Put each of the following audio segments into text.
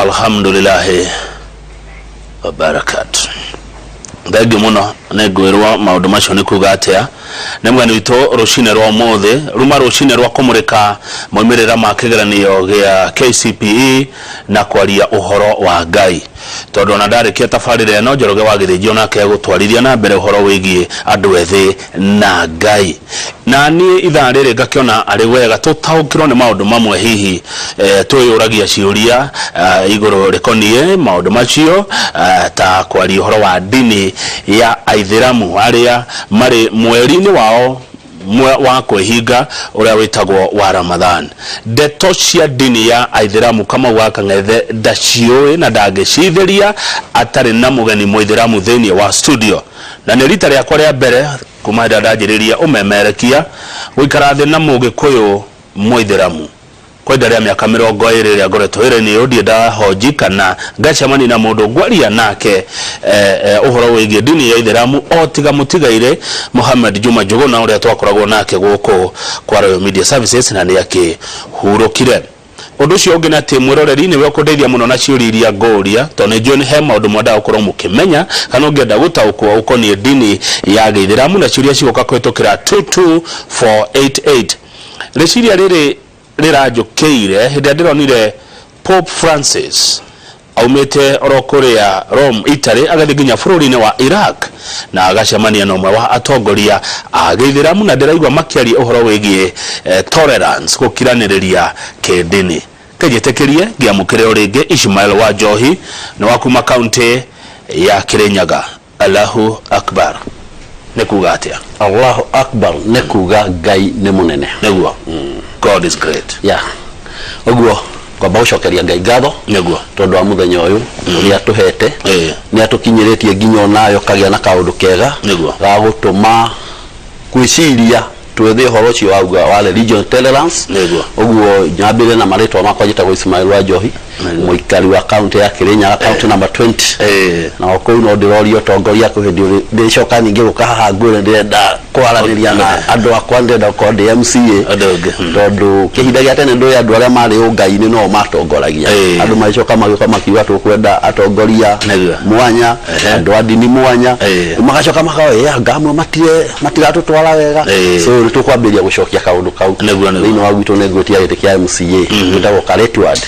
Alhamdulillah wa barakatuh. Ndagi muno negwirwa maundu macio ni kuga atia nemwe wito rucine rwa mothe ruma rucine rwa kumurika moimirira ma kigeranio gia KCPE na kwaria uhoro wa Ngai tondu na ndarikia tafarire eno Njoroge wa Githĩnjio nake gutwarithia na mbere uhoro wigie andu ethi na Ngai na ni ithaa riri ngakiona ari wega tutaukirwo ni maundu mamwe hihi tuyuragia ciuria iguru rikonie maundu macio ta kwaria uhoro wa dini ya Aithĩramu aria mari mweri-ini wao wa kwehinga uria witagwo wa Ramadhan. Ndeto cia dini ya Aithĩramu kama waka ngethe ndacioi na ndangĩcithĩria atari na mugeni Mũithĩramu thĩinĩ wa studio na nĩ rita rĩakwa rĩa mbere kuma ndanjĩrĩria umemerekia guikara thĩ na Mũgĩkũyũ Mũithĩramu kwa ndari miaka 20 ria ngoretwo ire-ini undie ndahoji kana ngacemani na mundu ngwaria nake uhoro wigie dini ya Aithĩramu otiga mutigaire Muhammad Juma Njuguna uria twakoragwo nake guku kwa Royal Media Services na niake hurukire undu cio ungi na timwiroreri ni we kundeithia muno na ciuriria ngoria tondu John he maundu mwenda ukorwo mukimenya kana ungienda gutaukwo ukonie dini ya Aithĩramu na ciuria cigoka kwitukira 22488 reciria riri rirajukeire hindi ndironire Pope Francis aumete orokorea Rome Italy agathi nginya bururi-ini wa Iraq na agacemania na umwe wa atongoria a Gĩithĩramu na ndiraigua makiaria uhoro wigie tolerance gukiraniriria kĩndini kejetekerie ngiamukire uringi Ishmael wa Njohi na wakuma kaunti ya Kirinyaga. Allahu Akbar nekuga atia? Allahu Akbar nekuga Ngai ni munene neguo God is great. Yeah. Oguo kwamba ucokeria Ngai ngatho neguo tondu wa muthenya uyu uria tuhete ni atukinyiritie nginya nayo kagia na kaundu kega ga gutuma kwiciria twethe horo cio wa religion tolerance oguo nyambire na maritwa makwa jitagwo Ismail wa Njohi muikari wa county ya Kirinyaga county number 20 na okuu no ndirorio tongoria kuhindi ndicoka ningi guka haha ngwire ndirenda kwaraniria na andu akwa ndenda ko DMCA tondu kihinda gia tene ndu andu aria mari ungai-ini no matongoragia andu macoka magioka makiuga tukwenda atongoria mwanya andu a dini mwanya magacoka makaoya ngamwe matiratutwara wega so tukwambiria gucokia kaundu kau thĩinĩ wa gwitũ nĩ ngwĩtia gĩtĩ kĩa MCA gwĩtagwo Kareti Ward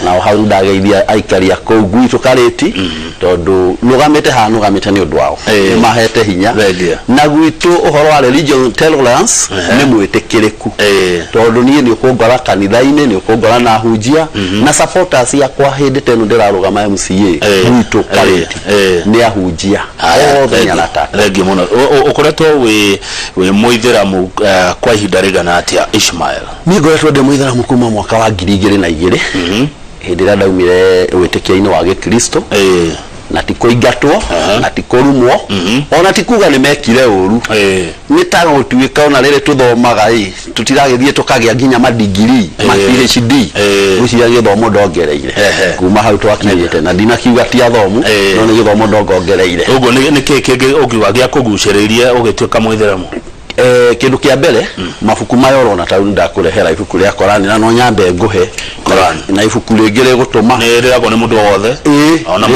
na hau ndageithia aikari a kũu gwitũ Kareti tondu nugamite ha nugamite ni undu wao mahete hinya na gwitũ uhoro wa religion tolerance ni mwĩtĩkĩrĩku tondu niĩ nĩ ũkũngora kanitha-inĩ nĩ ũkũngora na hunjia na supporters yakwa hĩndĩ teno ndirarugama MCA gwitũ Kareti nĩ ahunjia othe nyanata regi muno ukoretwo wi Mũithĩramu kwa ihinda rigana atia Ishmael? Niĩ ngoretwo ndĩ Mũithĩramu kuma mwaka wa 2002 hĩndĩ ĩrĩa ndaumire wĩtĩkia-inĩ wa Gĩkristo na tikuingatwo na tikurumwo ona tikuga ni mekire uru ni ta gutuika ona rere tuthomaga tutiragithie tukagia nginya madigiri ma PhD ucia githomo ndongereire kuma hau twakinyite na ndinakiuga ti athomu no ni githomo ndongereire uguo ni kiki ukiuga gia kuguciririe ugituika Mũithĩramu? Kindu kia mbere mafuku mayo ona tauni ndakurehera ifuku ria Korani na no nyambe nguhe Korani na ifuku ringire gutuma ni riragwo ni mundu wothe ona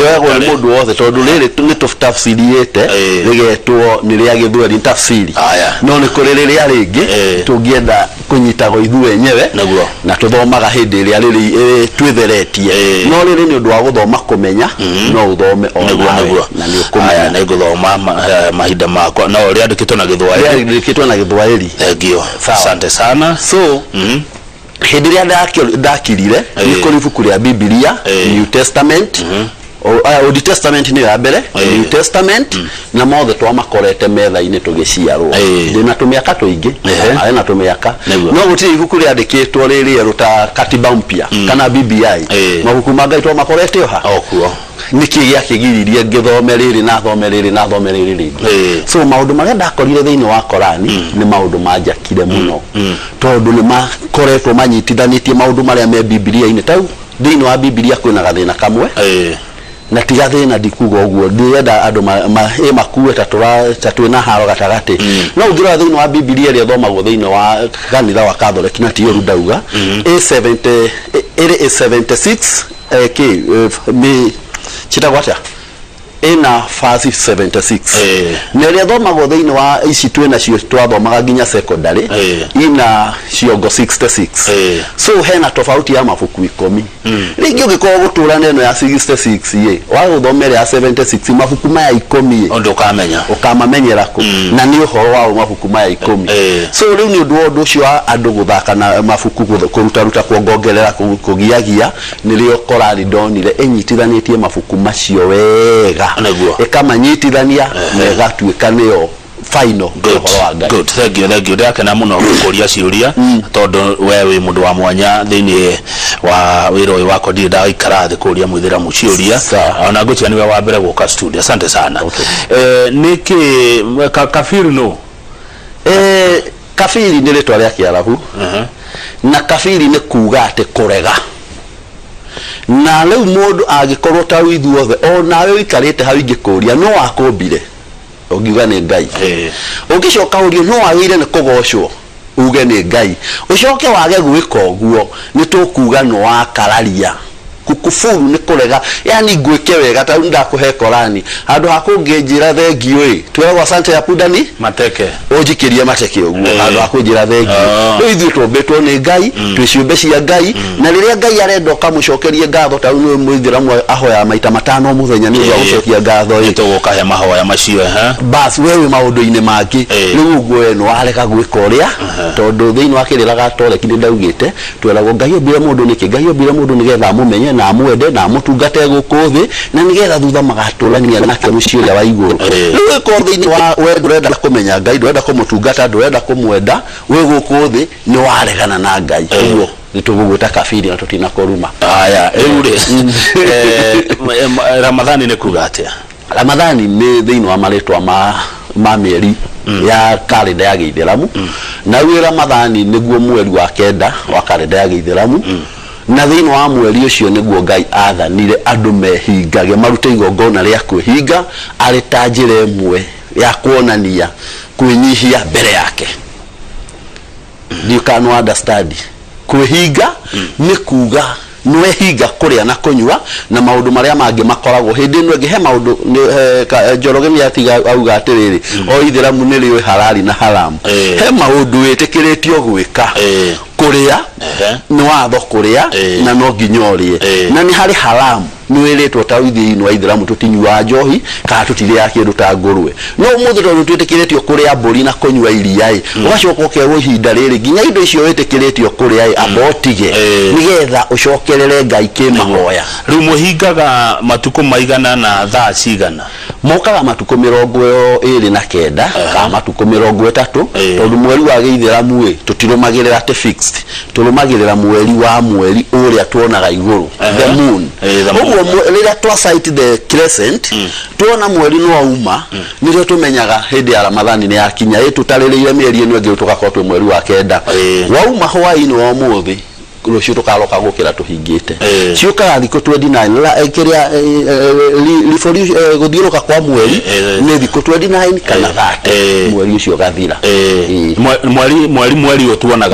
mundu wothe tondu riri ni tuftafsiriete rigetwo ni ria Gĩthweri tafsiri no ni kuri riria ringi tungienda kunyitago ithu wenyewe na tuthomaga hindi iria riri twitheretie no riri ni undu wa guthoma kumenya no uthome ona na ni ukumenya na guthoma mahinda makwa no ria ndikitwo na Gĩthwaĩri na Gĩthwaĩri ngio. Asante sana. So hindi ria ndakirire ni kuri ibuku ria Biblia New Testament Old Testament ni ya mbere New Testament na mothe twamakorete metha-ini tugiciarwo ndina tumiaka tuingi ari na tumiaka no gutiri ibuku ria ndikitwo riri ruta katiba mpya kana BBI mabuku mangai twamakorete oha okuo niki gia kigiririe ngithome riri na thome riri na thome riri so maundu maria ndakorire thiini wa Korani ni maundu manjakire muno tondu ni makoretwo manyitithanitie maundu maria me Biblia-ini tau thiini wa Biblia kwina gathina kamwe na tigathina ndikuga uguo ndienda andu makuwe tatwina haro gatagati no ngira thiini wa Biblia ria thomagwo thiini wa kanitha wa Catholic na ti uru ndauga A76 chitagwata ina fasi 76 neria thomagwo thiini wa ici twina cio twathomaga nginya secondary ina ciongo 66 so hena tofauti ya mabuku 10 ringi ugikorwo gutura neno ya 66 waguthomera ya 76 mabuku maya 10 ondo ukamamenyera ku na ni uhoro wa mabuku maya 10 so riu ni undu ucio andu guthaka na mabuku kuruta kuongongerera kugiagia nirio korari ndonire enyitithanitie mabuku macio wega ikamanyitithania na igatuika niyo final good thank you ndakena muno gukuria ciuria tondu we wi mundu wa mwanya thiini wa wiro uyu wako ndi ndaikara thi kuria mwithira muciuria ona ngutia niwe wa mbere guka studio asante sana niki kafiru no kafiri ni ritwa ria Kiarabu na kafiri ni kuga ati kurega na leo mundu agikorwo ta withuothe ona we ikarite hau ingikuria no akumbire ugiuga ni Ngai ugicoka urio no wagire ni kugocwo uge ni Ngai ucoke wage gwika uguo ni tukuga no wakararia kukufuru ni kurega yani gwike wega ta ndakuhe Korani andu hakunginjira thengio twego asante ya pudani mateke ujikirie mateke uguo andu hakunjira thengio no ithu twobetwo ni Ngai twiciumbe cia Ngai na riria Ngai arenda kamucokerie ngatho ta no mwithiramu ahoya maita matano muthenya ni gucokia ngatho tugukahe mahoya macio bas wewe maundu-ini mangi riu uguo no areka gwika uria tondu thiini wa kiriraga tole kindi ndaugite twerago Ngai obire mundu niki Ngai obire mundu nigetha mumenye na mwende na mutungate gukuthi na nigetha thutha magatulania nake muciria wa iguru riu ko thiini wa we ndurenda kumenya Ngai ndurenda kumutungata ndurenda kumwenda we gukuthi ni waregana na Ngai uguo nituguguta kafiri na tutina koruma aya eure Ramadhani ni kuga atia Ramadhani ni thiini wa maritwa ma mieri ya kalenda ya Githiramu na wi Ramadhani niguo mweri wa kenda wa kalenda ya Githiramu na thiini wa mweri ucio niguo Ngai athanire andu mehingage marute igongona ria kwihinga ari ta njira imwe ya kuonania kwinyihia mbere yake you can understand kwihinga ni kuga nwehinga kuria na kunywa na maundu maria mangi makoragwo hindi no ngi he maundu Njoroge ni atiga auga atiriri o Ithiramu ni rio halali na haram he maundu witikiritio gwika kuria no watho kuria na no nginyorie na ni hari haram nwiritwo ta thiini wa Ithiramu tutinywa njohi ka tutiria kindu ta ngurwe no muthe tondu twitikiritio kuria mburi na kunywa iria ugacoka ukerwo ihinda riri nginya indo icio witikiritio kuria abotige nigetha ucokerere Ngai kimahoya riu muhingaga matuko maigana na thaa cigana mokaga matuko 29 ka matuko 30 tondu mweri wa Githiramu tutirumagirira ati fixed turumagirira mweri uria tuonaga iguru the moon uguo riria twa sight the crescent tuona mweri no auma nirio tumenyaga hindi ya Ramadhani ni yakinya tutaririire mieri ino ngi tugakorwo twi mweri wa kenda wauma hwaini wa muthi rucio tukaloka gukira tuhingite ciukaga thiko 29 kiria guthiuruka kwa mweri ni thiko 29 kana 30 mweri ucio gathira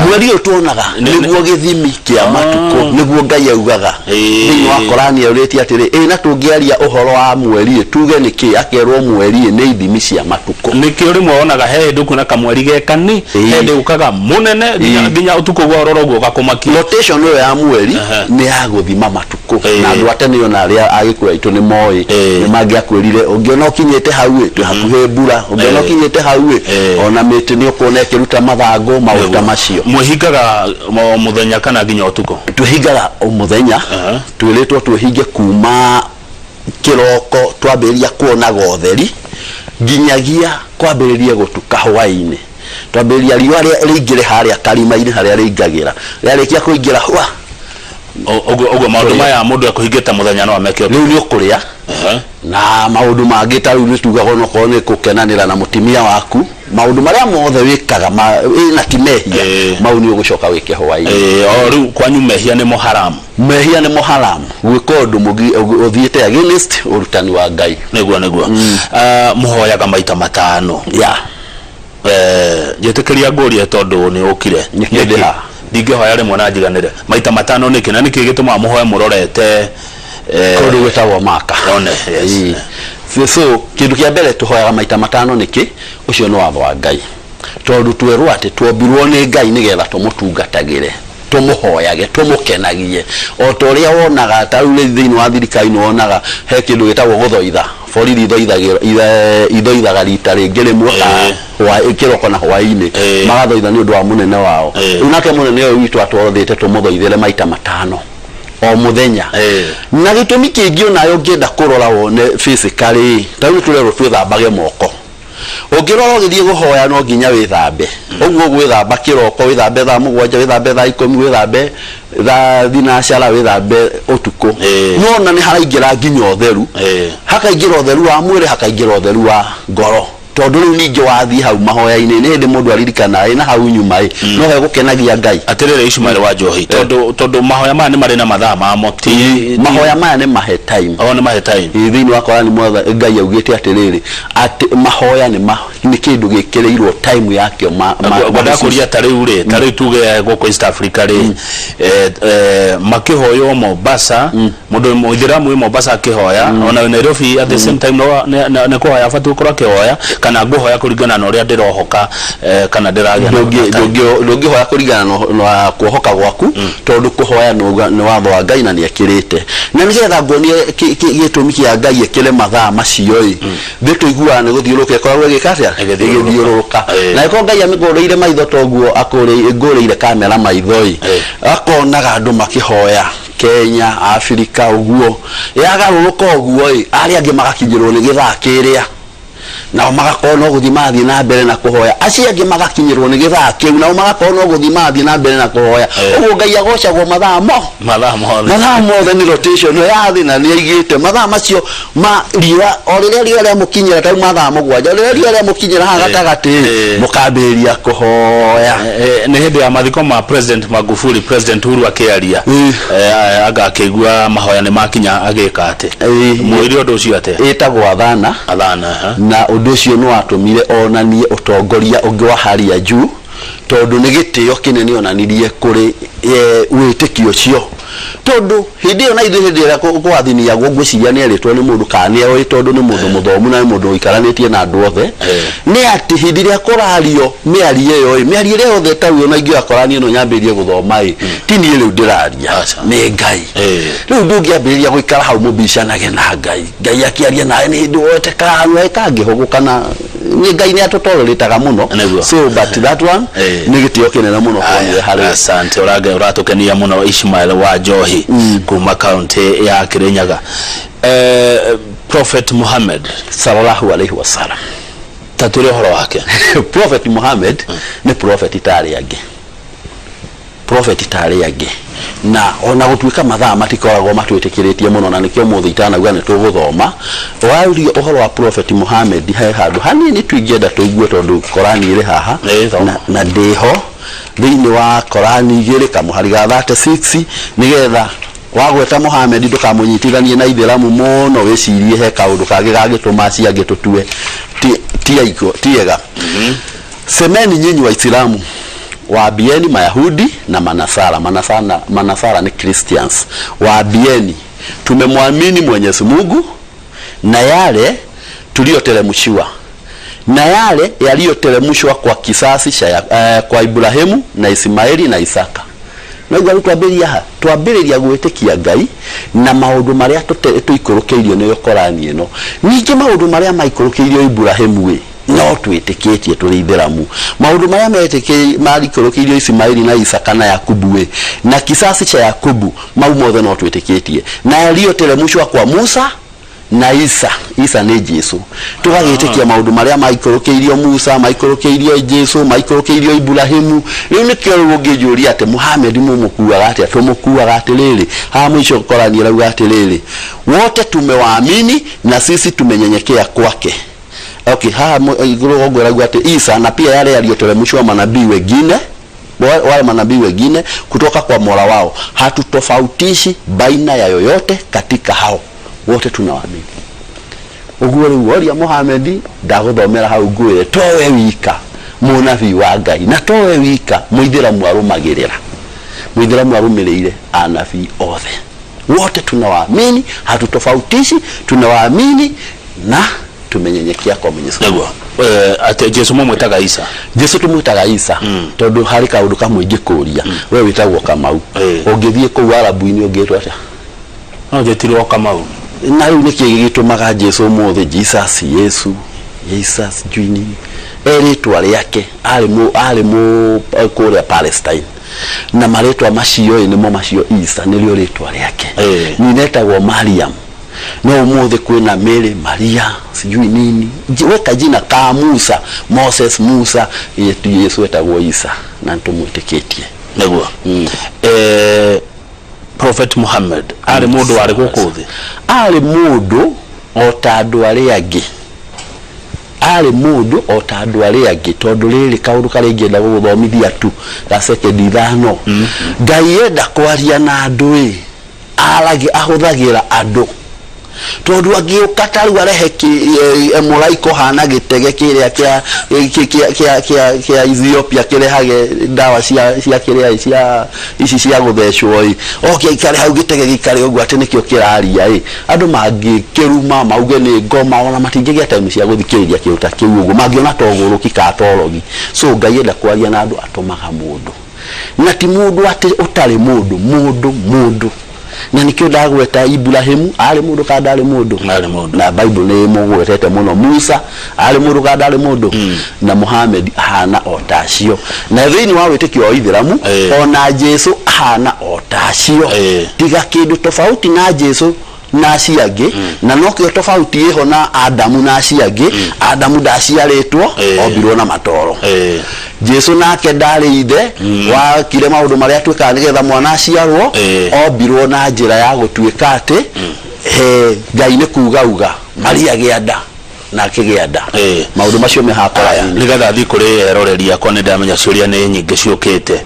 mweri utuonaga niguo githimi kia matuko niguo Ngai augaga ni wa Korani ureti atiri na tungiaria uhoro wa mweri tuge niki akerwo mweri ni ithimi cia matuko niki uri muonaga he nduku na kamweri gekani he ukaga munene nginya utuko gwororo guka kumaki rotation ya mweri ni ya guthima matuko na andu atene yona aria agikura itu ni moi ni mangiakwirire ungiona ukinyete hau tu hakuhe mbura ungiona ukinyete hau ona miti ni ukona kiruta mathango mauta macio muhingaga muthenya kana nginya utuko tuhingaga umuthenya twiritwo tuhinge kuma kiroko twambiria kuona gotheri nginyagia kwambiririe gutuka hwaini twambiria riwa ringire haria karima-ini haria ringagira riarikia kuingira hwa ogo maundu maya mundu akuhingita muthenya no ameke riu ni ukuria na maundu mangi ta riu ni tugago no ko ni kukenanira na mutimia waku maundu maria mothe wikaga na kimehia mau ni ugucoka wike hwaini o riu kwanyu mehia ni muharam gwika undu uthiite against urutani wa Ngai niguo muhoyaga maita matano jetikiria nguria tondu ni ukire ndingihoya rimwe na njiganire maita matano niki na niki gituma muhoe murorete kondu gwetagwo maka one yes so kindu kia mbere tuhoyaga maita matano niki ucio no watho wa Ngai tondu twerwo ati twombirwo ni Ngai nigetha tumutungatagire tumuhoyage tumukenagie o to ria wonaga tarure thiini wa thirikari no wonaga he kindu gitagwo guthoitha borithi ithoithaga rita ringi rimwe wa ikiroko na hwaini magathoitha ni undu wa munene wao unake munene uyu witu atwothete tumuthoithire maita matano o muthenya na gitumi kingi onayo ngienda kurora wone physically taru turero twithambage moko ungirora ugithie guhoya no nginya withambe uguo gwithamba kiroko withambe thaa mugwanja withambe thaa 10 withambe thaa thinacara withambe utuku no na ni haraingira nginya utheru hakaingira utheru wa mwiri hakaingira utheru wa ngoro tondu riu ningi wathii hau mahoya-ini ni hindi mundu aririkana na hau nyuma no he gukenagia Ngai atirire Ishmael wa Njohi tondu mahoya maya ni mari na mathaa mamo ti mahoya maya ni mahe time ni mahe time thiini wa Korani mwatha Ngai augite atiriri ati mahoya ni kindu gikireirwo time yakio gwada kuria tariu tuge goko East Africa ri makihoyo Mombasa mundu muithiramu Mombasa akihoya ona Nairobi at the same time no kuhoya fatu kora kihoya kana nguhoya kuringana na uria ndirohoka kana ndiragia ndungihoya kuringana na kuhoka gwaku tondu kuhoya ni watho wa Ngai na ni akirite na nigetha ngonie gitumi kia Ngai ekire mathaa macio thitu igua ni guthiuruka koragwo gikatia githiuruka na iko Ngai amigureire maitho toguo ngureire kamera maitho akonaga andu makihoya Kenya Afrika uguo yagaruruka uguo ari angi magakinyirwo ni githaa kiria na magakorwo no guthima thii na mbere na kuhoya acio angi magakinyirwo ni githaa kiu na magakorwo no guthima thii na mbere na kuhoya uguo Ngai agocagwo mathaa mothe ni rotation ya thii na ni aigite mathaa macio ma riwa o riria mukinyira tau mathaa mugwanja riria mukinyira ha gatagati mukambiria kuhoya ni hindi ya mathiko ma President Magufuli President Uhuru akiaria agakigua mahoya ni makinya agika ati mwiri undu ucio ate itagwo athana na undu ucio no atumire onanie utongoria ungi wa hali ya juu tondu ni gitio kinene onanirie kuri witikio cio tondu hindi yo na ithu hindi ya kwathinia gwiciria ni eritwo ni mundu kane oi tondu ni mundu muthomu na mundu ikaranitie na andu othe ni ati hindi ria kurario miarie yo miarie ria othe tawo na ingi akorani no nyambirie guthoma ti ni riu ndiraria ni Ngai riu ndungiambiria guikara hau mubicanage na Ngai akiaria nae ni hindi wote kanwe kangihugukana ni Ngai ni atutororitaga muno so but that one ni gitio kinene muno kwa hari asante uratukenia muno Ishmael wa Njohi kuma county ya Kirinyaga Prophet Muhammad sallallahu alaihi wasallam taturi horo wake Prophet Muhammad ni prophet tari age na ona gutuika mathaa matikoragwo matwitikiretie muno na nikio muthi itanauga ni tuguthoma waurio uhoro wa Prophet Muhammad he handu hanini twingienda tuigue tondu Korani iri haha na ndiho thiini wa Korani igiri kamuhari ga 36 nigetha wagweta Muhammad ndukamunyitithanie na Ithiramu muno wicirie he kaundu kage gagituma ciange tutue tiega semeni nyinyi wa Islamu waambieni Mayahudi na Manasara ni Christians waambieni tumemwamini Mwenyezi Mungu na yale tulioteremshiwa na yale yaliyoteremshwa kwa kisasi cha kwa Ibrahimu na Ismaili na Isaka na twambiriria gwitikia Ngai na maundu maria tuikurukeirio ni Korani ino ningi maundu maria maikurukeirio Ibrahimu no twitikitie turi Ithiramu maundu maria marikurukirio Ismaili na Isaka na Yakubu na kisasi cha Yakubu mau mothe no twitikitie na yaliyoteremshwa kwa Musa na Isa ni Jesu tugagitikia maundu maria maikurukeirio Musa maikurukeirio Jesu maikurukeirio Ibrahimu riu nikio rugijuria ati Muhammad mumukuaga ati atumukuaga atiriri ha mwisho Korani rauga atiriri wote tumewaamini na sisi tumenyenyekea kwake. Okay, iguru ogweragu ati Isa na pia yale yaliyoteremshwa manabii wengine wale manabii wengine kutoka kwa Mola wao hatutofautishi baina ya yoyote katika hao wote tunawaamini. Ugure uoria Muhammad ndaguthomera hau ngwire towe wika munabii wa Ngai na towe wika muithira mwarumagirira Muithiramu arumireire anabii othe. Wote tunawaamini, hatutofautishi, tunawaamini na tumenyenyekea kwa Mwenyezi Mungu. Ate Jesu mwitaga Isa. Jesu tumwitaga Isa. Tondu hari kaundu kamwe ngikuria. We witagwo Kamau. Ungithie ku Arabu-ini ungitwa atia? No jetirwo Kamau. Na riu niki gitumaga Jesu mothe Jesus Yesu. Jesus Juni. Eritwa riake ari mu kuria Palestine. Na maretwa macio ni mo macio Isa nilio ritwa riake. Ninetagwo Mariam. No mothe kwina Mary, Maria, sijui nini. Weka jina ka Musa, Moses, Musa, Yesu etagwo Isa na ntumwitikitie. Neguo. Prophet Muhammad ari mundu ari gukuthi. Ari mundu otandu ari agi. Ari mundu otandu ari agi tondu riri kaundu kari ngenda guthomithia tu ga second thano. Ngai enda kwaria na andu ahuthagira andu. Tondu agiuka taru arehe emulaiko hana gitege kiria kia Ethiopia kirehage ndawa cia kiria cia ici cia guthecwo okay kare hau gitege gikare ogwa ati nikio kiraria andu mangikiruma mauge ni ngoma ona matingigia time cia guthikiriria kiuta kiu ugo mangiona toguruki ka torogi. So Ngai enda kwaria na andu atumaga mundu na ti mundu ati utari mundu na nikio ndagweta Ibrahimu ari mundu kada ari mundu na Bible ni mugwetete muno Musa ari mundu kada ari mundu na Muhammad hana otacio na thini wa witikio wa Ithiramu ona Jesu hana otacio tiga kindu tofauti na Jesu na ciangi na nokio tofauti iho na Adamu na ciangi Adamu ndaciaritwo ombirwo na matoro Jesu nake ndari ithe wa kire maundu maria twikaga nigetha mwana aciarwo ombirwo na njira ya gutuika ati Ngai ni kuuga Maria gianda na kigianda maundu macio me hakora nigetha thi kuri eroreria ko ni ndamenya ciuria ni nyingi ciukite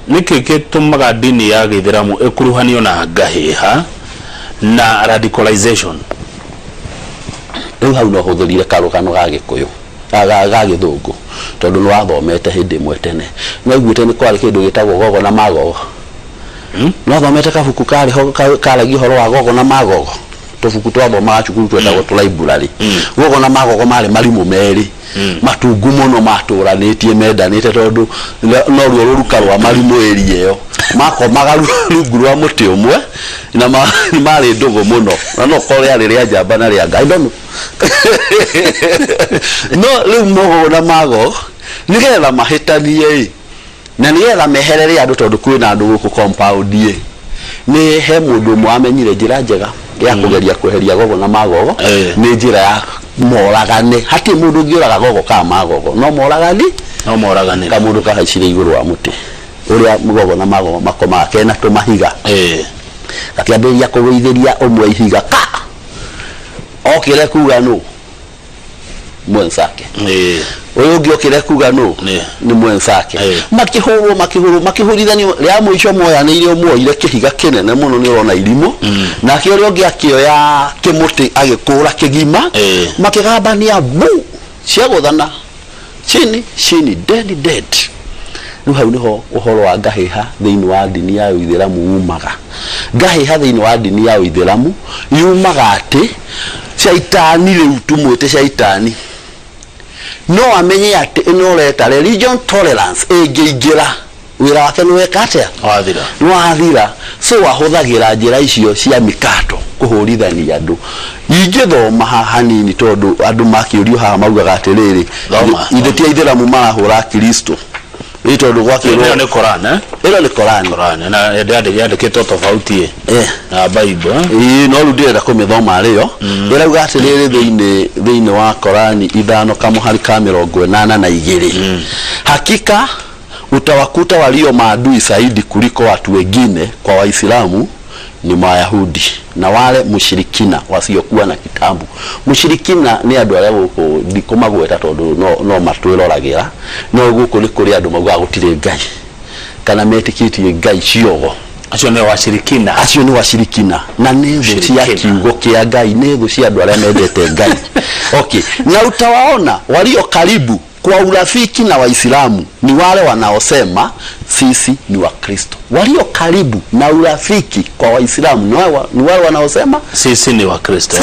niki gitumaga dini ya Githiramu ikuruhanio na ngahiha na radicalization. Hau no huthurire karugano ga Gikuyu ga Githungu tondu no athomete hindi imwe tene no iguite ni kwari kindu gitagwo Gogo na Magogo. No athomete kabuku kari karagi horo wa Gogo na Magogo tubuku twathoma cukuru twetagwo tu library. Gogo na Magogo mari marimu meri matungu muno maturanitie mendanite tondu no ruo rukarwa marimu eri eyo makomaga rungu rwa muti umwe na mari ndugu muno na no kore ari ria njamba na ria Ngai ndono no riu Gogo na Magogo nigetha mahitanie na nigetha meherere andu tondu kwina andu guku compound ni he mundu mwamenyire njira njega ya kugeria kweheria Gogo na Magogo ni njira ya moragane hati mundu ngiuraga Gogo ka Magogo no moragane ka mundu ka hacire iguru wa muti uria Gogo na Magogo makoma kena tumahiga gakiambiria kuguithiria umwe ihiga ka okire kuga no mwenzake uyu ungi okire kuga no ni mwenzake makihurithani ria muico moyanire umwoire kihiga kinene muno ni urona irimo na kio ungi akioya kimuti agikura kigima makigambania bu cia guthana chini dead no hau niho uhoro wa ngahiha thiini wa dini ya Ithiramu umaga. Ngahiha thiini wa dini ya Ithiramu yumaga ati shaitani riu tumwite shaitani no amenye ati ino reta religion tolerance engigira wira wake ni weka atia wathira so wahuthagira njira icio cia mikato kuhurithania andu ingithoma hanini tondu andu makiurio haha maugaga atiriri ithe ti Ithiramu marahura Kristo tondu gwakirwo ni Quran ilo ni Quran na yandikitwo tofauti na Bible no rudira kumithoma riyo irauga atiriri thiini wa Quran 5:82 hakika utawakuta walio maadui zaidi kuliko watu wengine kwa Waislamu ni Mayahudi na wale mushirikina wasiokuwa na kitabu. Mushirikina ni andu aria guku ndikumagweta tondu no matwiroragira no guku ni kuri andu magwa gutire Ngai kana metikitie Ngai ciogo acio ni washirikina na ni thu cia kiugo kia Ngai ni thu cia andu aria mendete Ngai okay na utawaona walio karibu kwa urafiki na Waislamu ni wale wanaosema sisi ni Wakristo. Walio karibu na urafiki kwa Waislamu ni wale wanaosema sisi ni Wakristo.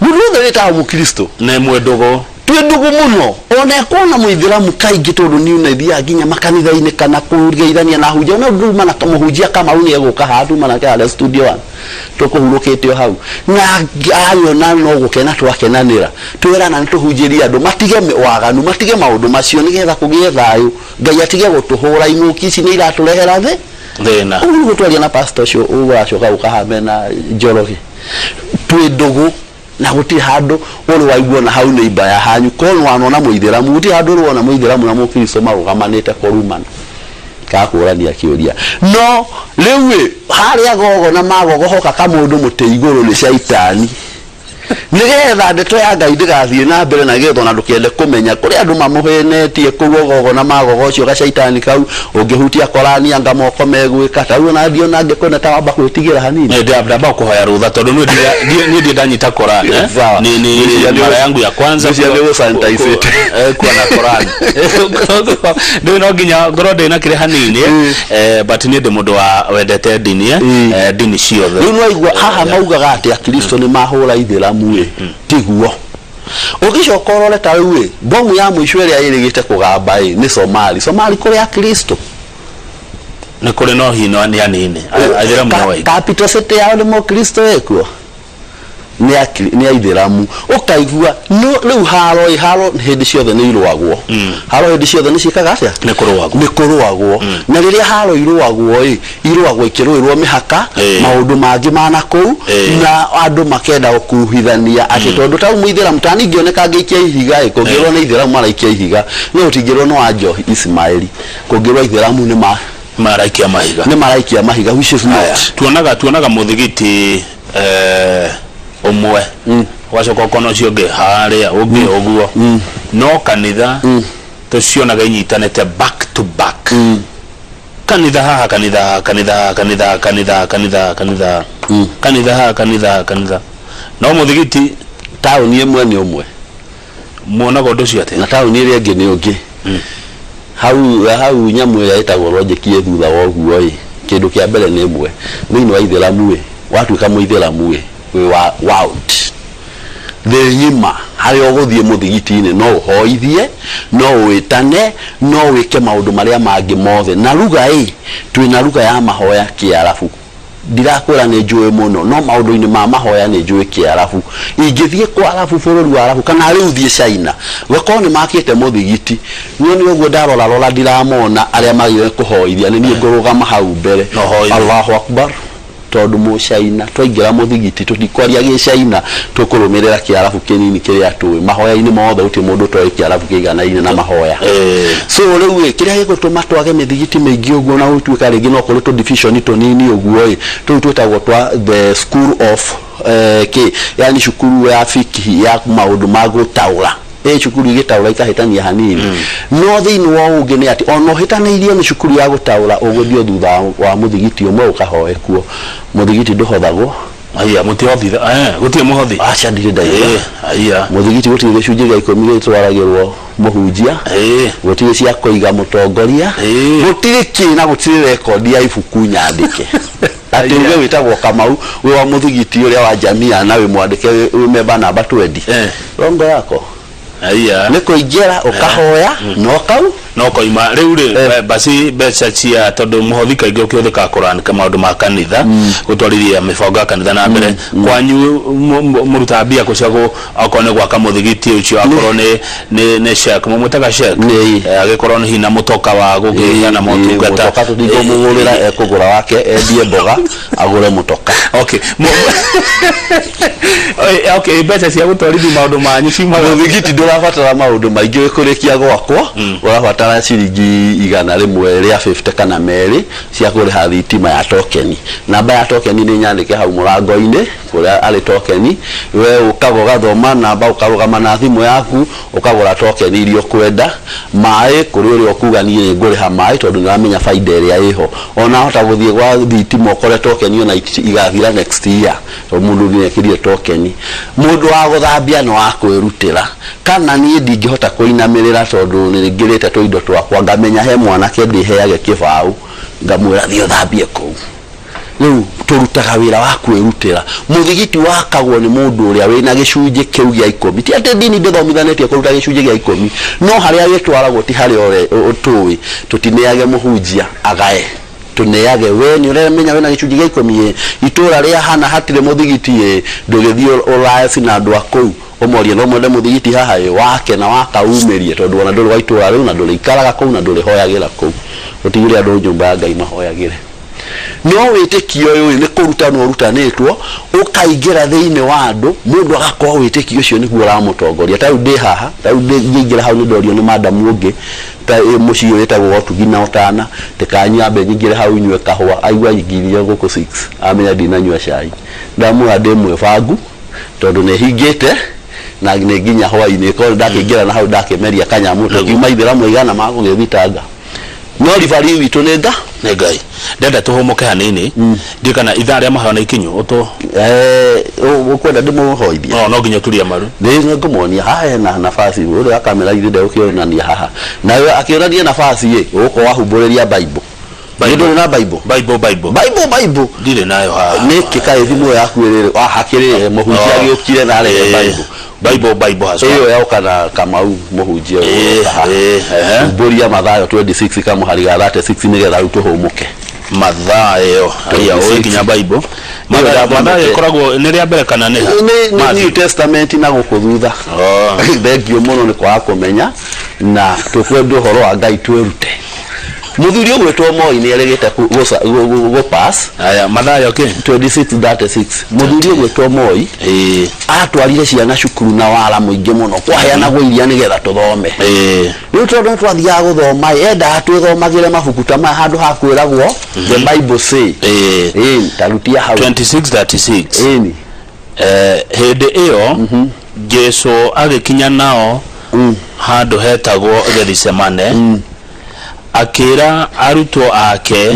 Muruthe wita Mukristo ne mwedogo twendugu muno ona kuona Muithiramu kaingi tondu ni unaithia ginya makanitha-ini kana kugeithania na hujia na nduma na kumuhujia kama uni eguka hadu mana kale studio one tukuhurukite hau na ayo na no gukena twakenanira twirana nituhunjiria andu matige waganu matige maundu macio nigetha kugie thayu Ngai atige gutuhura imuki ici ni iraturehera thina ugu gutwaria na pastor cio ugacoka ukahame na njoroge twendugu na guti handu uri waigua na hau ni ibaya hanyu kono wanona Muithiramu guti handu uri wona Muithiramu na Mukristo marugamanite kurumana kakurania kiuria no riu haria gogo na magogo hoka kamundu muti iguru ni shaitani nigetha ndeto ya Ngai ndigathie na mbere na getho na ndukende kumenya kuri andu mamuhenetie kugo gogo na magogo cio ga shaitani kau ungihutia Korani anga moko megwika tau na thio na ngekona ta wamba kwitigira hanini ndaba kuhoya rutha tondu ni ndanyita Korani ni mara yangu ya kwanza ndio sanitize kwa na Korani ndio no ginya ngorode na kire hanini but ni de mundu wa wendete dini dini ciothe riu no igwa haha maugaga ati Akristo ni mahura Ithiramu tiguo ugicoka urore ta riu bomu ya mwisho ria irigite kugamba ni Somali kuri Akristo ni kuri no hino ni anini Aithiramu no wai capital city ya ni Mukristo ekuo ni Aithiramu ukaigua no riu haro hindi ciothe ni irwagwo haro hindi ciothe ni cikaga atia ni kurwagwo na riria haro irwagwo irwagwo ikiruirwo mihaka maundu mangi mana kuu na andu makenda gukuruhithania ati tondu ta Muithiramu tani ngioneka ngikia ihiga kungirwo ni Ithiramu maraikia ihiga ni utingirwo no anjo Ismaili kungirwo Ithiramu ni maraikia mahiga which is not tuonaga muthigiti umwe wacoka kono cionge haria ungi uguo no kanitha tucionaga inyitanete back to back kanitha haha kanitha no muthigiti tauni imwe ni umwe muonaga undu cio atia na tauni iria ingi ni ungi hau nyamu ya itagwo logic ye thutha wa uguo kindu kia mbere ni imwe thini wa Ithiramu watu kama Ithiramu we wa out the yima hari oguthie muthigiti-ini no uhoithie no witane no wike maundu maria mangi mothe na ruga twina ruga ya mahoya Kiarabu ndirakwira ni njui muno no maundu-ini ma mahoya ni njui Kiarabu ingithie kwa Arabu bururi wa Arabu kana riu thie China weko ni makite muthigiti ni uguo ndarora ndiramona aria magire kuhoithia ni ngurugama hau mbere Allahu Akbar tondu mu China twaingira muthigiti tutikwaria gi China tukurumirira Kiarabu kinini kiria tuwe mahoya-ini mothe uti mundu twa Kiarabu kiganaine na mahoya so riu kiria gigutuma twage mithigiti mingi uguo na utwika ringi no kuri tu division tunini uguo tu twetagwo twa the school of yani shukuru ya fiki ya maundu magutaura cukuru igitaura ikahitania hanini no thini wa ungi ni ati ono hitaniirio ni cukuru ya gutaura uguthio thutha wa muthigiti umwe ukahoe kuo muthigiti nduhothagwo aya mutiothitha gutie muhothi acha ndire ndai aya muthigiti gutire gicunjĩ gĩa 10 gĩtwaragĩrwo muhunjia gutire cia kuiga mutongoria gutire kina gutire rekondi ya ibuku nyandike ati uge witagwo Kamau we wa muthigiti uria wa jamii na we mwandike we member namba 20 rongo yako aya niko igera ukahoya no koima riu basi beca cia tondu muhothika ingi ukiothika Korani kama maundu ma kanitha gutwariria mibango kanitha na mbere kwanyu muruta mbia kucago akone gwaka muthigiti ucio akorwo ni shek mumutaga shek agikorwo ni hina mutoka wa gugiga na motungata mutoka tutingo mugurira ekugura wake endie mboga agure mutoka okay beca cia gutwarithia maundu manyu cima muthigiti ndurabatara maundu maingi wikurikia gwakwa urabatara batara ciringi 100 ria 50 kana meri cia kuriha thitima ya tokeni. Namba ya tokeni ni nyandike hau murango-ini kuria ari tokeni, we ukagoga thoma namba ukarugama na thimu yaku ukagura tokeni irio kwenda. Mai kuri uri okuga ni nguriha mai tondu niramenya faida iria iho. Ona hota guthie gwa thitima ukore tokeni ona igathira next year to mundu ni ekirire tokeni. Mundu wa guthambia no akwirutira kana ni ndingihota kuinamirira tondu ni ngirite tuindo twakwa ngamenya he mwanake ndiheage kibau ngamwira thio thambie kuu. Riu turutaga wira wa kwirutira. Muthigiti wakagwo ni mundu uria wina gicunje kiu gia 10. Ti ati dini ndithomithanetie kuruta gicunje gia 10. No haria gitwaragwo ti hari ore utui tutineage muhunjia agae. Tuneage we ni uremenya wena gicunje gia 10 itura ria hana hatire muthigiti ndugithio olaesi na andu akou omoria no mwende muthigiti haha wake na wakaumerie tondu ona nduri wa itura riu na nduri ikaraga kou na nduri hoyagira kou utigire andu nyumba ya Ngai mahoyagire. No witikio uyu ni kurutana urutanitwo ukaingira thiini wa andu mundu agakorwo witikio ucio niguo ramutongoria. Ta ndi haha ta ndingira hau ni ndorio ni madam ungi ta mucio wetagwo Otugina Otana tikanyua mbe nyingire hau nywe kahwa aigua ngirio guku 6 amenya ndinanyua cai ndamua ndimwe bangu tondu ne hingite na nginya hwa-ini ko ndakingira na hau ndakemeria kanyamu tukiuma ithira muigana magugithitanga. No ribari witu nenda ne Ngai ndenda tuhomoke hanini ndikana ithaa ria mahana ikinyo uto ukwenda ndimuhoithia no nginya turia maru ndinga ngumuonia haha na nafasi uri akamera ithinde ukionania haha nawe akionania nafasi uko wahumburiria Bible Bible na Bible ndire nayo ha niki kai thimu yaku irire hakirire muhunjia giukire na re Bible haso iyo yao kana Kamau muhunjia mburia Mathayo 26 kama hari ga 36 nigetha utuhumuke Mathayo ya oikinya Bible Mathayo koragwo ni ria mbere kana ni New Testament na gukuthutha thengio muno ni kwa kumenya na tukwenda horo wa Ngai twirute. Muthuri ogwetwo Moi ni eregete go pass aya Mathayo ke 26:36 muthuri ogwetwo Moi atwarire ciana cukuru na wala muingi muno kwaheana gwiria nigetha tuthome riu tondu twathia guthoma enda atwithomagire mabuku ta ma handu ha kwiragwo the Bible say tarutia hau 26:36 hindi iyo Jesu agikinya nao handu hetagwo Gethsemane akira arutwo ake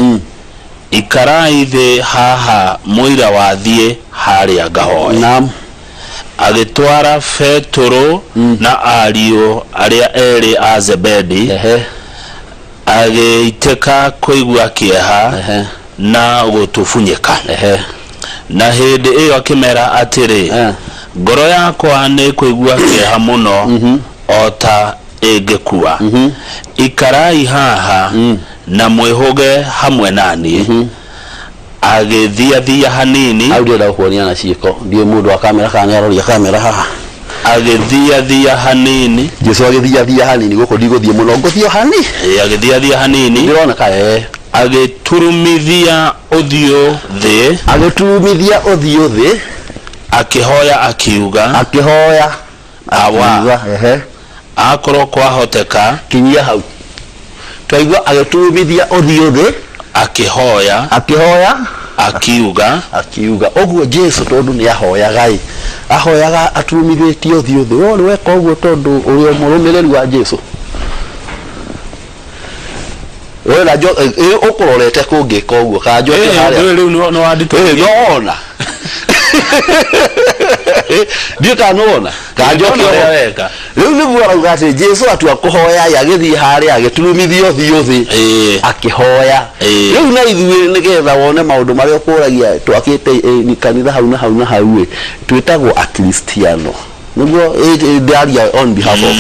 ikarai thi haha muira wathie haria ngahoya. Naam. Agitwara Petro na ariu aria eri a Zebedi agiteka kuigua kieha na gutufunyika na hindi iyo akimera atiri ngoro yakwa ni kuigua kieha muno ota egekua ikarai haha na mwihuge hamwe nani agithia hanini audio da kuonia na ciiko ndie mundu wa kamera kana aroria kamera haha agithia hanini Jesu agithia hanini guko ndiguthie muno nguthio hani agithia hanini ndirona ka agiturumithia uthio thi akihoya akiuga awa akorwo kwahoteka kinyia hau twaigua agiturumithia uthio thi akihoya akiuga oguo Jesu tondu ni ahoyaga aturumithitie uthio thi wori weka oguo tondu uri murumiriri wa Jesu wera jo ukurorete kungika oguo kanjo haria riu no wandito yona ndio kanona kanjo weka riu niguo arauga ati Jesu atua kuhoya yagithii haria agiturumithio thio thi akihoya riu na ithuĩ nigetha wone maundu maria ukuragia twakite ni kanitha hau na hau twitagwo akristiano niguo daria on behalf of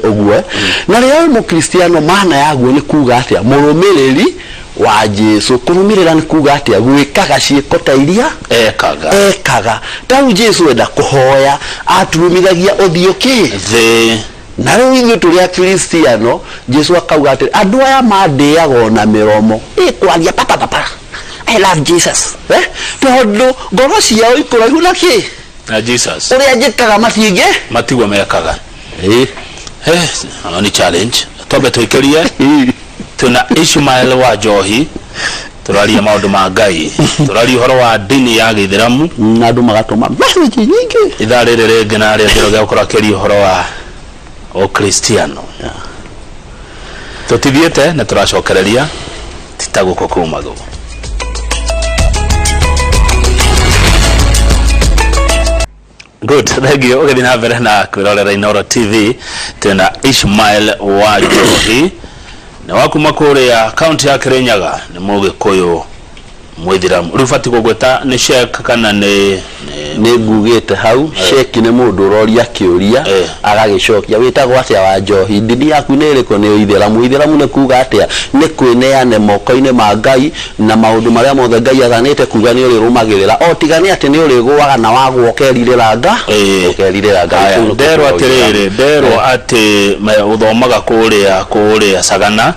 oguo na ria mu kristiano maana yaguo ni kuga atia murumiriri wa Jesu kurumirira ni kuga atia gwikaga ciiko ta iria ekaga tau Jesu enda kuhoya aturumithagia uthio ki thi na riu ithuĩ turi a kristiano Jesu akauga ati andu aya mandiaga na miromo kwaria papa I love Jesus tondu ngoro ciao ikuraihu na ki na Jesus uria njikaga matinge matigwa mekaga ni challenge tobe tuikerie tuna Ishmael wa Njohi turaria maundu ma Ngai turaria horo wa dini ya Githiramu na andu magatuma message nyingi ithaa riri ringi na ria ngiroga ukurakeria horo wa Ukristiano tutithiete na turacokereria titaguko kumago. Good, thank you. Okay, na mbere na kwirorera Inooro TV tena Ishmael wa Njohi na wakuma kuria county ya Kirinyaga ni Mugikuyu Mwithiramu rufati kugweta ni Sheikh kana ni ngugite hau Sheikh ni mundu uroria kiuria agagicokia witagwo atia wa Njohi ndini yaku ni iriko ni Ithiramu ni kuga atia ni kwineane moko-ini ma Ngai na maundu maria mothe Ngai athanite kuga ni uri rumagirira o tigani ati ni uri gwaga na wagwo keriranga ndero atiriri ndero ati uthomaga kuria Sagana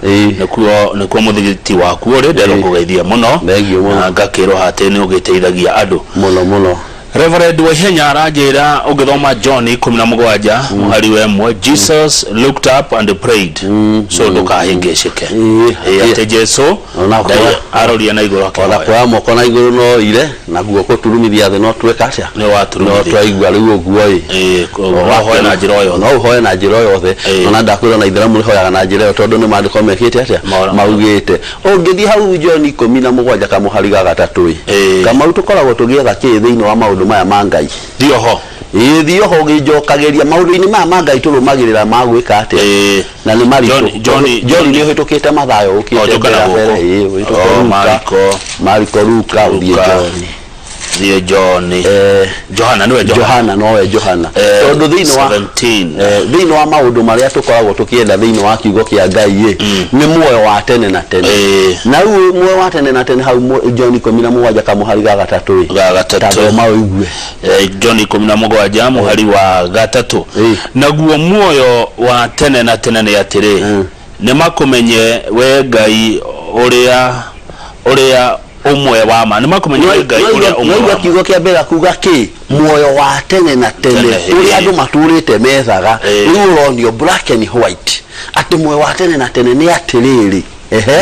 nikuo muthigiti waku uri ndero kugeithia muno na ngakiro hate ni ugiteithagia andu muno Reverend Wahenya arajira ugithoma John 17 muhari wemwe Jesus looked up and prayed so ndukahingicike ate Jesu aroria na iguru akora kwa moko na iguru no ire na guoko turumithia the no tweka atia ni waturumithia no twaigua riu oguo hoya na njira yo no hoya na njira yo the na ndakwira na Ithiramu ni hoyaga na njira yo tondu ni mandiko mekite atia maugite ungithi hau John 17 kamuhari ga gatatu kama utukoragwo tugietha ki thiini wa maundu maya ma Ngai dio ho dio ho gijokageria maundu-ini ma Ngai turumagirira magwika ate na ni mari John ni hitukite mathayo ukite Mariko Luka uthie John Johana niwe Johana tondu thiini wa maundu maria tukoragwo tukienda thiini wa kiugo kia Ngai ni muoyo wa tene na tene na riu muoyo wa tene na tene hau John 17 kamuhari ga gatatu mawigwe John 17 muhari wa gatatu naguo muoyo wa tene na tene ni atiri ni makumenye we Ngai uria umwe wa ma nimakumenye Ngai uria umwe wa kiugo kia mbere kuga ki muoyo wa tene na tene uria andu maturite methaga riu uronio black and white ati muoyo wa tene na tene ni atiriri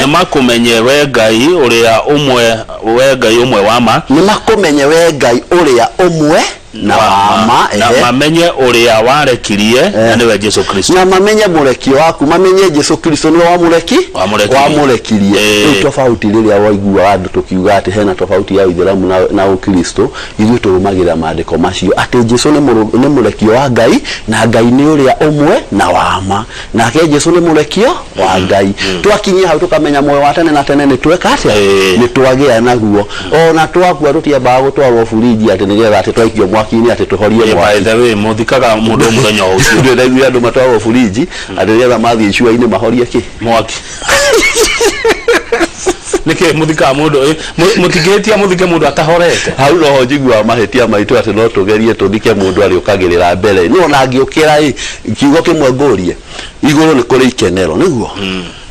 nimakumenye we Ngai uria umwe wa ma nimakumenye we Ngai uria umwe na wama na mamenye uria warekirie na niwe Jesu Kristo na mamenye murekio waku mamenye Jesu Kristo ni wa murekirie tofauti riria waigua andu tukiuga ati hena tofauti ya Ithiramu na Ukristo ithuĩ turumagira maandiko macio ati Jesu ni murekio wa Ngai na Ngai ni uria umwe na wama nake Jesu ni murekio wa Ngai twakinyia hau tukamenya moyo wa tene na tene ni tweka atia ni twagia naguo ona twakua tutiambaga gutwarwo buriji ati nigetha ati twaikio mwaki-ini ati tuhorie by the way muthikaga mundu muthenya ucio ndio ndaigua andu matwarwo buriji ati nigetha mathie icua-ini mahorie ki mwaki nike muthika mundu mutigetia muthike mundu atahorete hau no njigua mahetia maitu ati no tugerie tuthike mundu ari ukagirira mbere ni ona ngiukira kiugo kimwe ngurie iguru ni kuri ikenero niguo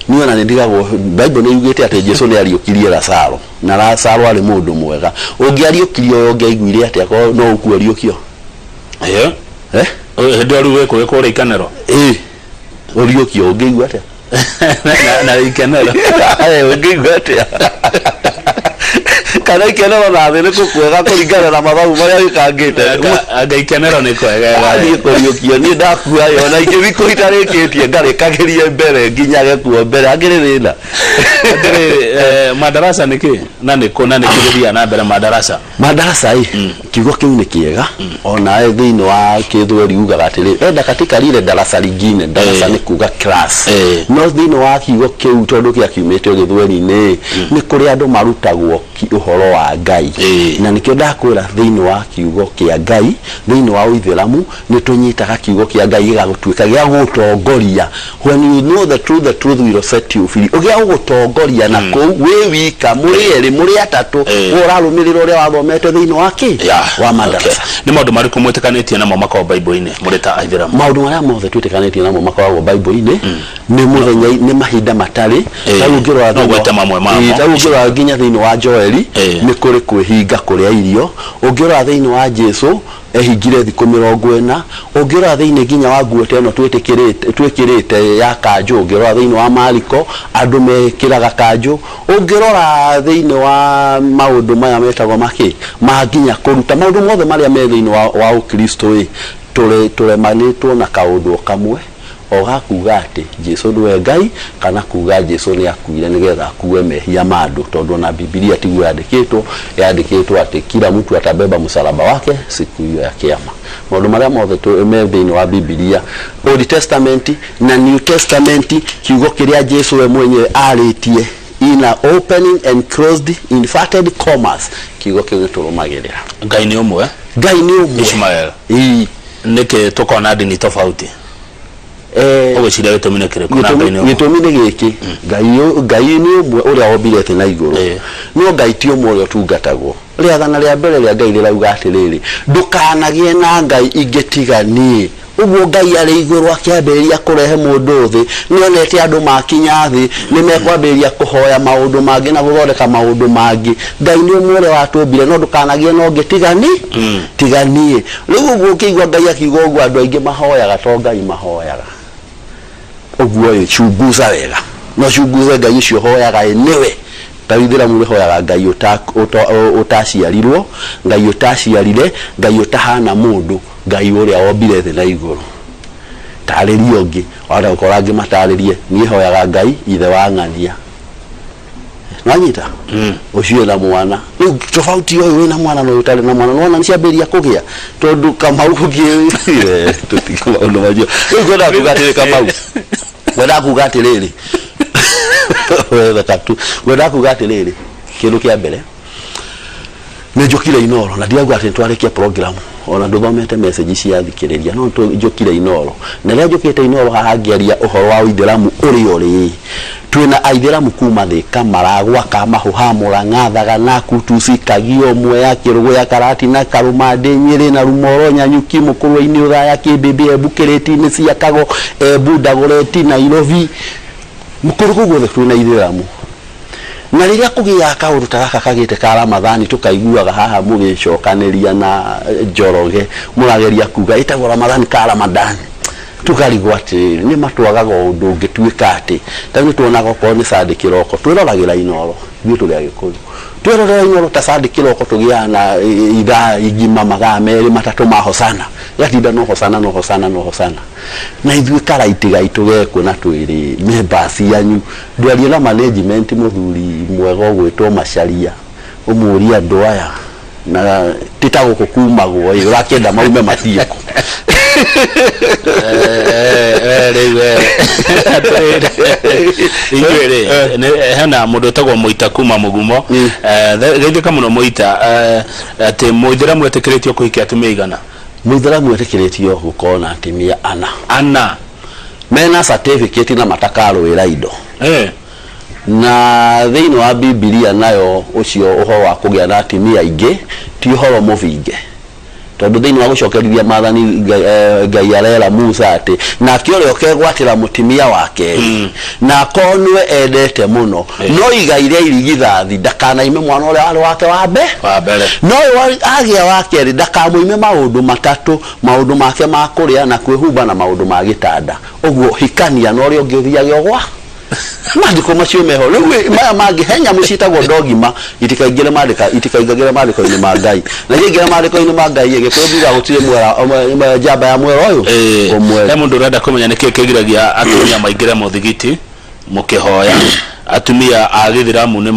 niwe na ndigagwo Bible ni yugite ati Jesu ni ariukirie Lazaro na Lazaro ari mundu mwega ungiariukirie uyo ungiaiguire ati ako no ukuariukio ndio ruwe kuri ikenero uriukio ungiigua ati na ikenero ungiigua ati kana ikenero na thĩ nĩ kwega kũringana na mathabu marĩa wĩkangĩte Ngai ikenero nĩ kwega niĩ kũriũkio niĩ ndakuayo na ingĩ thikũ itarĩkĩtie ngarĩkagĩrie mbere nginyage kuo mbere angĩrĩ thĩna madarasa nĩkĩ na nĩkĩgĩthia na mbere madarasa kiugo kĩu nĩ kĩega ona thĩinĩ wa kĩthweri ugaga atĩrĩ enda katika lile darasa lingine darasa nĩ kuga class no thĩinĩ wa kiugo kĩu tondũ kĩakiumĩte gĩthweri-inĩ nĩ kũrĩ andũ marutagwo uhoro wa Ngai na nikio ndakwira thiini wa kiugo kia Ngai thiini wa Uithiramu ni tunyitaga kiugo kia Ngai gagutwika gia gutongoria when you know the truth will set you free ugia gutongoria na ku we wika muri eri muri atatu urarumirira uria wathomete thiini wake wa madarasa ni maundu mariku mwitikanĩtie namo makao Bible-ini muri ta Aithiramu maundu maria mothe twitikanĩtie namo makao Bible-ini ni muthenya ni mahinda matari tawugirwa no gweta mamwe mamo tawugirwa nginya thiini wa Joeli nĩ kũrĩ kwĩhinga kũrĩa irio. Ũngĩrora thĩinĩ wa Jesũ ehingire thikũ 40. Ũngĩrora thĩinĩ nginya wa nguo ĩno twĩkĩrĩte ya kanjũ, ũngĩrora thĩinĩ wa Mariko andũ mekĩraga kanjũ. Ũngĩrora thĩinĩ wa maũndũ maya metagwo manginya kũruta maũndũ mothe marĩa me thĩinĩ wa Ũkristo tũremanĩtwo na kaũndũ kamwe, ogakuga atĩ Jesũ nĩwe Ngai, kana kuga Jesũ nĩ akuire nĩgetha akuwe mehia ma andũ, tondũ na Biblia tiguo yandĩkĩtwo atĩ kila mtu atabeba msalaba wake siku hiyo ya kiyama. Maũndũ marĩa mothe me thĩinĩ wa Biblia, Old Testament na New Testament, kiugo kĩrĩa Jesũ we mwenyewe arĩtie in a opening and closed inverted commas, kiugo kĩu nĩtũrũmagĩrĩra. Ngai nĩ ũmwe, Ngai nĩ ũmwe. Ishmael nĩkĩ tũkona ndini tofauti? Ũgwĩciria gĩtũmi nĩ kĩrĩkũ? Gĩtũmi nĩ gĩkĩ, Ngai nĩ ũmwe ũrĩa wombire thĩ na igũrũ, no Ngai ti ũmwe ũrĩa ũtungatagwo. Rĩathana rĩa mbere rĩa Ngai rĩrauga atĩrĩrĩ, ndũkanagĩe na ngai ingĩ tiga niĩ. Ũguo Ngai arĩ igũrũ akĩambĩrĩria kũrehe mũndũ thĩ, nĩonete andũ makinya thĩ nĩmekwambĩrĩria kũhoya maũndũ mangĩ na gũthondeka maũndũ mangĩ. Ngai nĩ ũmwe ũrĩa watũmbire, no ndũkanagĩe na ũngĩ tiga niĩ. Rĩu ũguo ũkĩigua Ngai akiuga ũguo andũ aingĩ mahoyaga to Ngai mahoyaga. Ũguo chunguza wega, no chunguza Ngai ũcio hoyaga nĩwe. Taithĩramu rĩhoyaga Ngai ũtaciarirwo, Ngai ũtaciarire, Ngai ũtahana mũndũ, Ngai ũrĩa wombire thĩ na igũrũ. Tarĩria ũngĩ wada gũkora angĩ matarĩrie, niĩ hoyaga Ngai ithe wa ng'ania. Nanyita ũcio na mwana, rĩu tofauti ũyũ wĩna mwana na ũtarĩ na mwana, nĩwona nĩciambĩrĩria kũgĩa, tondũ Kamau kũgĩa tũtikuma ũndũ macio. Rĩu ngwenda kuga atĩrĩ Kamau, ngwenda kuga atĩrĩrĩ ngwenda kuga atĩrĩrĩ, kĩndũ kĩa mbere nĩnjũkire Inoro, na ndiauga atĩ nĩtwarĩkia program ona ndũthomete message cia thikĩrĩria, no njũkire Inoro, na rĩrĩa njũkĩte Inoro haha ngĩaria ũhoro wa Ũithĩramu ũrĩ twĩna Aithĩramu kuma Thĩka, Maragwa, Kamahũha, Mũrang'a, Thagana, Kutusi, Kagio, Mwea, Kĩrũgũya, Karatina, Karũmandĩ, Nyĩrĩ na Rumoro, Nyanyuki, Mũkũrũ-inĩ, Ũthaya, Kĩmbĩmbĩ, Embu, Kĩrĩti-inĩ, Ciakago, Embu, Dagoretti, Nairobi, mũkũrũ guothe twĩna Aithĩramu. Na rĩrĩa kũgĩa kaũndũ ta gaka kagĩte ka Ramathani tũkaiguaga haha mũgĩcokanĩria na Njoroge mũrageria kuga ĩtagwo Ramathani ka Ramadani, tukarigwo atĩrĩrĩ nĩ matwagaga ũndũ ũngĩtuĩka atĩ ta nĩ tuonaga okorwo nĩ Sunday kĩroko twĩroragĩra Inoro, ithuĩ tũrĩ Agĩkũyũ twĩroragĩra Inoro ta Sunday kĩroko tũgĩaga na ithaa igima mathaa merĩ matatũ ma hosana, yatinda no hosana na ithuĩ karaiti gaitũ gekuona twĩrĩ members yanyu, ndwarie na management mũthuri mwega ũgwĩtwo Macharia ũmũria andũ aya na titagũkũ kumagwo ũrakĩenda maume mathiĩko hena mũndũ ũtagwo Mũita kuma Mũgumo, geithĩka mũno Mũita, atĩ Mũithĩramu etĩkĩrĩtio kũhikia atumia igana? Mũithĩramu etĩkĩrĩtio gũkorwo na atumia ana mena certificate na matakarũĩra indo. Na thĩinĩ wa Biblia nayo ũcio ũhoro wa kũgĩa na atumia aingĩ ti ũhoro mũvinge, tondũ thĩinĩ wa gũcokerithia maathani Ngai arera Musa atĩ nake ũrĩa ũkegwatĩra mũtumia wake na akorwo endete mũno no igai rĩa irigithathi ndakanaime mwana ũrĩa warĩ wake wa mbere, no agĩa wa kerĩ ndakamũime maũndũ matatũ, maũndũ make ma kũrĩa na kwĩhumba na maũndũ ma gĩtanda. Ũguo hikania na ũrĩa ũngĩ ũthiage ũgwa maandĩko macio meho. Rĩu maya mangĩ henya mũcitagwo ndogima itikaingĩre maandĩko-inĩ ma Ngai, na ingĩingĩre maandĩko-inĩ ma Ngai Gĩkũyũ biga gũtirĩ mwera njamba ya mwera ũyũ ũmwe. He mũndũ ũrenda kũmenya nĩkĩĩ kĩgiragia atumia maingĩre mũthigiti mũkĩhoya? Atumia a Gĩthĩramu nĩ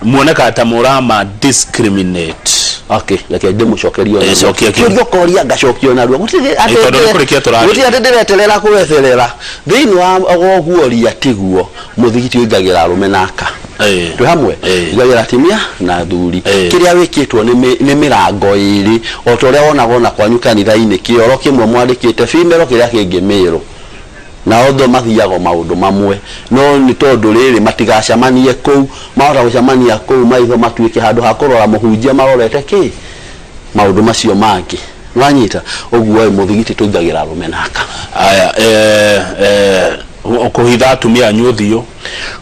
muoneka ta mũrama discriminate. Okay, reke ndĩmũcokerio na koria ngacokio na ruo gũtirĩ ndĩreterera kũweterera thĩinĩ wa guoria tiguo mũthigiti ũingagĩra arũme naka twĩ hamwe ũingagĩra atumia na athuri. Kĩrĩa wĩkĩtwo nĩ mĩrango ĩrĩ o ta ũrĩa wonaga ona kwanyu kanitha-inĩ, kĩoro kĩmwe mwandĩkĩte female, kĩrĩa kĩngĩ male, na othe mathiaga maũndũ mamwe, no nĩ tondũ rĩrĩ matigacamanie kũu, mahota gũcamania kũu maitho matuĩke handũ ha kũrora mũhunjia marorete kĩ maũndũ macio mangĩ. Nwanyita ũguo mũthigiti tũingagĩra arũme naka. Aya kuhitha atumia nyuthio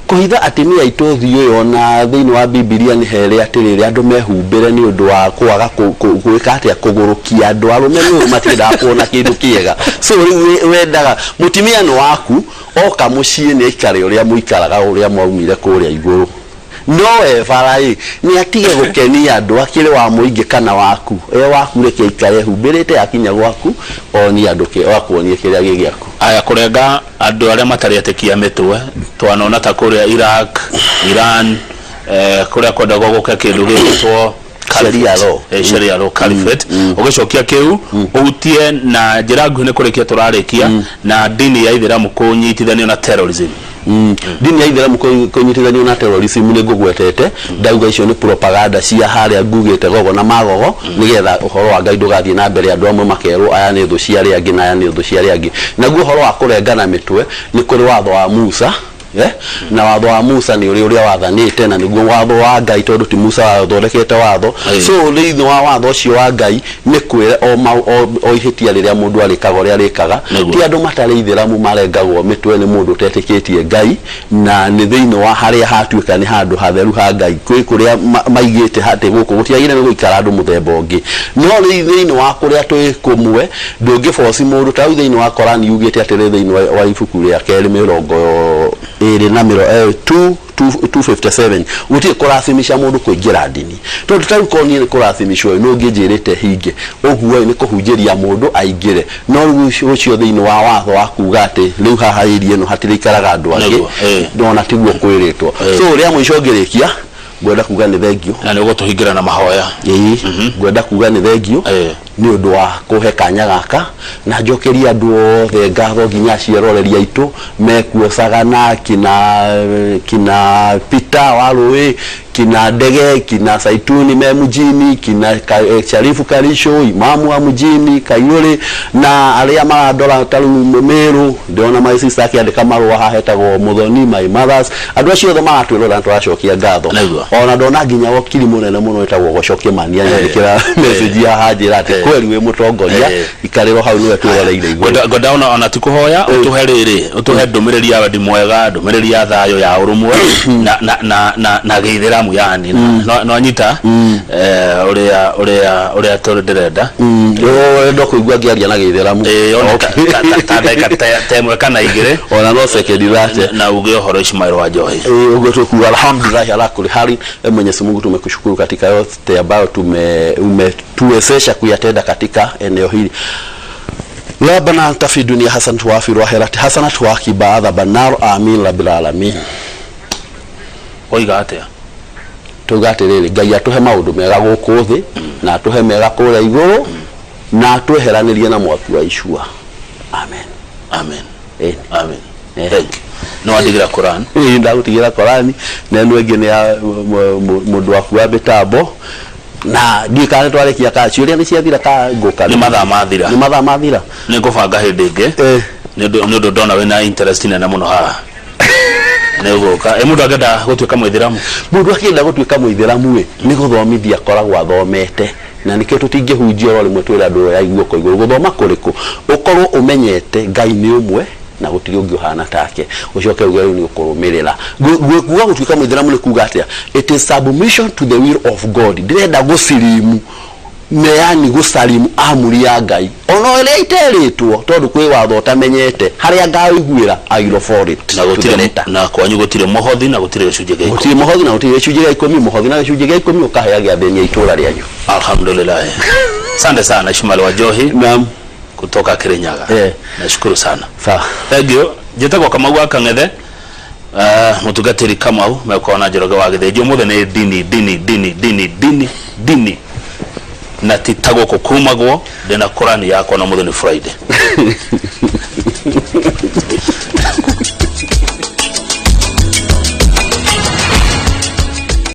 kuhitha atumia itũthio yona thĩinĩ wa Biblia nĩ here atĩrĩrĩ andũ mehumbĩre nĩ ũndũ wa kwaga gwĩka atĩa kũgũrũkia andũ arũme nĩ matiendaga kuona kĩndũ kĩega so wendaga mũtumia nĩ waku oka mũciĩ nĩ aikare ũrĩa mũikaraga ũrĩa mwaumire kũrĩa igũrũ no evarai ni atige gukenia andu akire wa muingi kana waku waku reke ikare humbirite akinya gwaku oni andu ke wakuonie kiria gigiaku aya kurenga andu aria matariatikia mitwe twanona ta kuria Iraq Iran kuria kwenda guka kindu gitwo sharia law caliphate ugicokia kiu uhutie na njira nguhine kurikia turarikia na dini ya Ithiramu kunyitithanio na terrorism dini ya Ithiramu kunyitithanio na terrorism ni ngugwetete ndauga icio ni propaganda cia haria ngugite gogo na magogo nigetha uhoro wa Ngai ndugathie na mbere andu amwe makerwo aya ni thu cia ria angi na aya ni thu cia ria angi naguo uhoro wa kurengana mitwe ni kuri watho wa Musa na watho wa Musa ni uria wathanite na niguo watho wa Ngai tondu ti Musa wathondekete watho so thĩinĩ wa watho ũcio wa Ngai ni kwire o ihitia riria mundu arikaga uria arikaga ti andu matari Ithiramu marengagwo mitwe ni mundu tetĩkĩtie Ngai na ni thĩinĩ wa haria hatuĩka ni handu hatheru ha Ngai kuria maigite hati guku gutiagire ni guikara andu muthemba ũngĩ no thĩinĩ wa kuria twĩ kumwe ndũngĩforce mundu ta thĩinĩ wa Korani yugite atĩrĩ thĩinĩ wa ibuku rĩa kerĩ 257 uti kurathimisha mundu kuingira dini tondu tari koni ni kurathimisho no ngijirite hinge oguo ni kuhunjiria mundu aingire no ucio thiini wa watho wa kuga ati riu haha irie no hatire ikaraga andu angi ndona tiguo kwiritwo so uria muicongirikia gwenda kuga ni thengio na niguo tuhingira na mahoya gwenda kuga ni thengio ni undu wa kuhe kanya gaka na njokeria andu othe ngatho nginya cieroreria itu mekuocaga na kina Peter Warui kina Ndege kina Saituni me mujini kina Sharifu Karisho imamu wa mujini Kayore na aria maradora taru Meru ndona my sister akiandika marua hahetagwo Muthoni my mothers andu acio othe maratwirora twacokia ngatho ona ndona nginya wakili munene muno etagwo Gocokia Mania nyandikira message ya hajira ati kweli we mutongoria ikariro hau niwe turoreire iguru godauna ona tukuhoya utuhe riri utuhe ndumiriri ya wendi mwega ndumiriri ya thayo ya urumwe na Gĩithĩramu yani no nyita uria turdirenda ndo kuigua ngiaria na Gĩithĩramu ta temwe kana igire ona no second that na uge uhoro Ishmael wa Njohi ugo tukuwa alhamdulillah ala kulli hali Mwenyezi Mungu tumekushukuru katika yote ambayo umetuwezesha kuyatenda katika eneo hili Rabbana anta fi dunya hasanatan wa fil akhirati hasanatan wa qina adhaban nar amin rabbil alamin oiga atia tugatiriri Ngai atuhe maundu mega guku thi na atuhe mega kura iguru na atuheranirie na mwaki wa Ishua amen amen thank you no adigira Quran ndagutigira Qurani na eno enge ni mundu waku wa mitambo na ndikane twarikia ka ciuria ni ciathira ka nguka ni mathaa mathira ni ngubanga hindi ingi ni ndu ndona wina interest na muno haha negoka mundu agenda gutuika Muithiramu mundu akienda gutuika Muithiramu ni guthomithia koragwo athomete na nikio tutingihunjia ro rimwe twira andu ya iguoko iguru guthoma kuriku ukorwo umenyete Ngai ni umwe na gutiri ungi uhana take ucoke uge ni ukurumirira guga gutuika Muithiramu ni kuga atia it is submission to the will of God ndirenda gusirimu meani gusalimu amuri ya Ngai ono ile iteritwo tondu kwi watho tamenyete haria Ngai igwira agiro for it na gutire na kwanyu gutire muhothi na gutire gicunje gä gutire muhothi na gutire gicunje gä 10 muhothi na gicunje gä 10 ukahea gya thenya itura ryanyu alhamdulillah asante sana Ishmael wa Njohi naam kutoka Kirinyaga nashukuru sana sawa thank you jetagwo Kamau Akang'ethe mutugatiri Kamau mekona Njoroge wa Gĩthĩnjio muthe ni dini na titagwo kukumagwo ndena Qurani yakwa na muthe ni Friday